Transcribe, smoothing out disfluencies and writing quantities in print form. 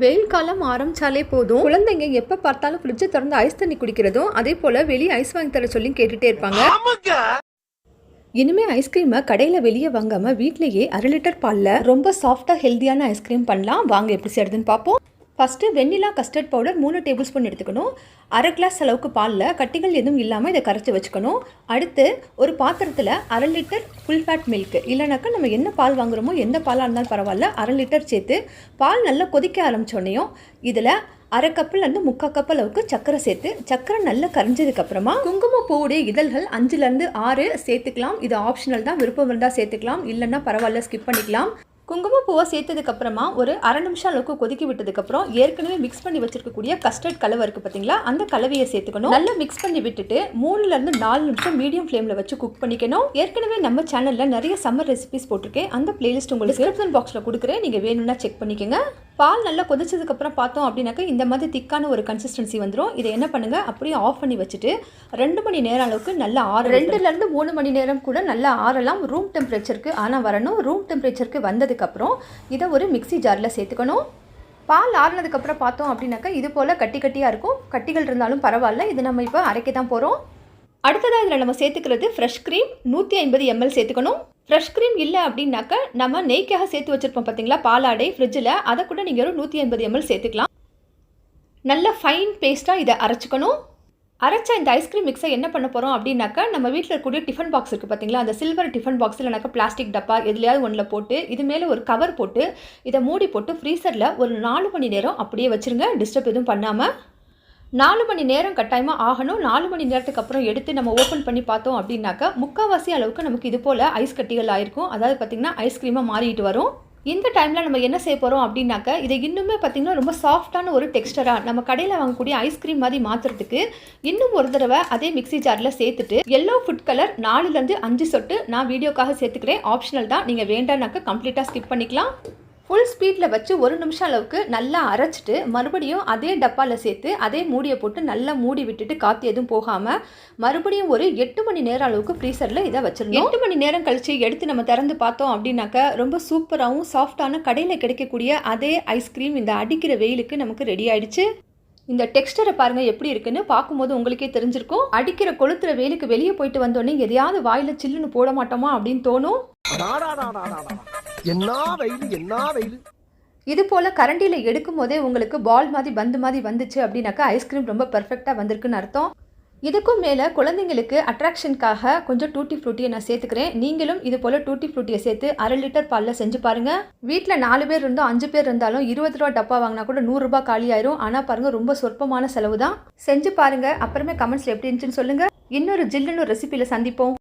வெயில் காலம் ஆரம்பிச்சாலே போதும் குழந்தைங்க எப்போ பார்த்தாலும் ஃப்ரிட்ஜை திறந்து ஐஸ் தண்ணி குடிக்கிறதும் அதே போல் வெளியே ஐஸ் வாங்கி தர சொல்லி கேட்டுகிட்டே இருப்பாங்க. இனிமேல் ஐஸ்கிரீமை கடையில் வெளியே வாங்காமல் வீட்டிலேயே 1/2 லிட்டர் பாலில் ரொம்ப சாஃப்டாக ஹெல்த்தியான ஐஸ்கிரீம் பண்ணலாம். வாங்க எப்படி செய்யறதுன்னு பார்ப்போம். ஃபஸ்ட்டு வெண்ணிலா கஸ்டர்ட் பவுடர் 3 டேபிள் ஸ்பூன் எடுத்துக்கணும். 1/2 கிளாஸ் அளவுக்கு பாலில் கட்டிகள் எதுவும் இல்லாமல் இதை கரைச்சி வச்சுக்கணும். அடுத்து ஒரு பாத்திரத்தில் 1/2 லிட்டர் ஃபுல் ஃபேட் மில்க், இல்லைனாக்கா நம்ம என்ன பால் வாங்குகிறோமோ எந்த பாலாக இருந்தாலும் பரவாயில்ல, 1/2 லிட்டர் சேர்த்து பால் நல்லா கொதிக்க ஆரம்பித்தோடனையும் இதில் 1/2 கப்புலேருந்து 3/4 கப் அளவுக்கு சர்க்கரை சேர்த்து சர்க்கரை நல்லா கரைஞ்சதுக்கப்புறமா குங்குமப்பூவுடைய இதழ்கள் 5லேருந்து 6 சேர்த்துக்கலாம். இது ஆப்ஷனல் தான், விருப்பம் இருந்தால் சேர்த்துக்கலாம், இல்லைன்னா பரவாயில்ல ஸ்கிப் பண்ணிக்கலாம். குங்குமப்பூவை சேர்த்ததுக்கப்புறமா ஒரு 1/2 நிமிஷம் அளவுக்கு கொதிக்கி விட்டதுக்கப்புறம் ஏற்கனவே மிக்ஸ் பண்ணி வச்சிருக்கக்கூடிய கஸ்டர்ட் கலவை இருக்குது பார்த்தீங்களா, அந்த கலவையை சேர்த்துக்கணும். நல்லா மிக்ஸ் பண்ணி விட்டுட்டு 3லேருந்து 4 நிமிஷம் மீடியம் ஃப்ளேமில் வச்சு குக் பண்ணிக்கணும். ஏற்கனவே நம்ம சேனலில் நிறைய சம்மர் ரெசிபிஸ் போட்டிருக்கேன், அந்த பிளேலிஸ்ட் உங்களுக்கு டிஸ்கிரிப்ஷன் பாக்ஸில் கொடுக்குறேன், நீங்கள் வேணும்னா செக் பண்ணிக்கோங்க. பால் நல்லா கொதிச்சதுக்கப்புறம் பார்த்தோம் அப்படின்னாக்கா இந்த மாதிரி திக்கான ஒரு கன்சிஸ்டன்சி வந்துடும். இதை என்ன பண்ணுங்கள், அப்படியே ஆஃப் பண்ணி வச்சுட்டு 2 மணி நேரம் அளவுக்கு நல்லா 2லேருந்து 3 மணி நேரம் கூட நல்லா ஆறலாம். ரூம் டெம்பரேச்சருக்கு ஆனால் வரணும். ரூம் டெம்பரேச்சருக்கு வந்ததுக்கப்புறம் இதை ஒரு மிக்ஸி ஜாரில் சேர்த்துக்கணும். பால் ஆறுனதுக்கப்புறம் பார்த்தோம் அப்படின்னாக்கா இது போல் கட்டி கட்டியாக இருக்கும். கட்டிகள் இருந்தாலும் பரவாயில்ல, இது நம்ம இப்போ அரைக்க தான் போகிறோம். அடுத்ததாக இதில் நம்ம சேர்த்துக்கிறது ஃப்ரெஷ் க்ரீம் 150 ml சேர்த்துக்கணும். ஃப்ரெஷ் க்ரீம் இல்லை அப்படின்னாக்கா நம்ம நெய்க்காக சேர்த்து வச்சுருப்போம் பார்த்தீங்களா பாலாடை ஃப்ரிட்ஜில், அதை கூட நீங்கள் ஒரு 150 ml சேர்த்துக்கலாம். நல்ல ஃபைன் பேஸ்ட்டாக இதை அரைச்சிக்கணும். அரைச்ச இந்த ஐஸ்கிரீம் மிக்ஸை என்ன பண்ண போகிறோம் அப்படின்னாக்கா நம்ம வீட்டில் இருக்கக்கூடிய டிஃபன் பாக்ஸ் இருக்குது பார்த்தீங்களா, அந்த சில்வர் டிஃபன் பாக்ஸ் இல்லைனாக்கா பிளாஸ்டிக் டப்பா எதுலையாவது ஒன்றில் போட்டு இது மேலே ஒரு கவர் போட்டு இதை மூடி போட்டு ஃப்ரீசரில் ஒரு 4 மணி நேரம் அப்படியே வச்சுருங்க, டிஸ்டர்ப் எதுவும் பண்ணாமல். 4 மணி நேரம் கட்டாயமாக ஆகணும். 4 மணி நேரத்துக்கு அப்புறம் எடுத்து நம்ம ஓப்பன் பண்ணி பார்த்தோம் அப்படின்னாக்கா முக்கால்வாசி அளவுக்கு நமக்கு இது போல் ஐஸ் கட்டிகள் ஆயிருக்கும். அதாவது பார்த்திங்கன்னா ஐஸ்கிரீமாக மாறிட்டு வரும். இந்த டைமில் நம்ம என்ன செய்ய போகிறோம் அப்படின்னாக்கா இதை இன்னுமே பார்த்திங்கன்னா ரொம்ப சாஃப்டான ஒரு டெக்ஸ்டராக நம்ம கடையில் வாங்கக்கூடிய ஐஸ்கிரீம் மாதிரி மாற்றுறதுக்கு இன்னும் ஒரு தடவை அதே மிக்ஸி ஜாரில் சேர்த்துட்டு எல்லோ ஃபுட் கலர் 4லேருந்து 5 சொட்டு நான் வீடியோக்காக சேர்த்துக்கிறேன், ஆப்ஷனல் தான், நீங்கள் வேண்டானாக்கா கம்ப்ளீட்டாக ஸ்கிப் பண்ணிக்கலாம். ஃபுல் ஸ்பீடில் வச்சு 1 நிமிஷம் அளவுக்கு நல்லா அரைச்சிட்டு மறுபடியும் அதே டப்பாவில் சேர்த்து அதே மூடியை போட்டு நல்லா மூடி விட்டுட்டு காற்று எதுவும் போகாமல் மறுபடியும் ஒரு 8 மணி நேரம் அளவுக்கு ஃப்ரீசரில் இதை வச்சிருந்தோம். 8 மணி நேரம் கழித்து எடுத்து நம்ம திறந்து பார்த்தோம் அப்படின்னாக்கா ரொம்ப சூப்பராகவும் சாஃப்டான கடையில் கிடைக்கக்கூடிய அதே ஐஸ்கிரீம் இந்த அடிக்கிற வெயிலுக்கு நமக்கு ரெடி ஆயிடுச்சு. இந்த டெக்ஸ்டரை பாருங்கள் எப்படி இருக்குன்னு, பார்க்கும்போது உங்களுக்கே தெரிஞ்சிருக்கும். அடிக்கிற கொளுத்துற வெயிலுக்கு வெளியே போயிட்டு வந்தோடனே எதையாவது வாயில் சில்லுன்னு போட மாட்டோமா அப்படின்னு தோணும். இது போல் கரண்டியில் எடுக்கும் போதே உங்களுக்கு பால் மாதிரி பந்து மாதிரி வந்துச்சு அப்படின்னாக்கா ஐஸ்கிரீம் ரொம்ப பெர்ஃபெக்டாக வந்திருக்குன்னு அர்த்தம். இதுக்கும் மேலே குழந்தைங்களுக்கு அட்ராக்ஷனுக்காக கொஞ்சம் டூட்டி ஃப்ரூட்டியை நான் சேர்த்துக்கிறேன். நீங்களும் இது போல் டூட்டி ஃப்ரூட்டியை சேர்த்து 1/2 லிட்டர் பாலில் செஞ்சு பாருங்கள். வீட்டில் 4 பேர் இருந்தோம் 5 பேர் இருந்தாலும் 20 ரூபா டப்பா வாங்கினா கூட 100 ரூபாய் காலி ஆயிரும். ஆனால் பாருங்கள் ரொம்ப சொற்பமான செலவு தான். செஞ்சு பாருங்கள், அப்புறமே கமெண்ட்ஸில் எப்படி இருந்துச்சுன்னு சொல்லுங்கள். இன்னொரு ஜில்லுன்னு ரெசிபியில் சந்திப்போம்.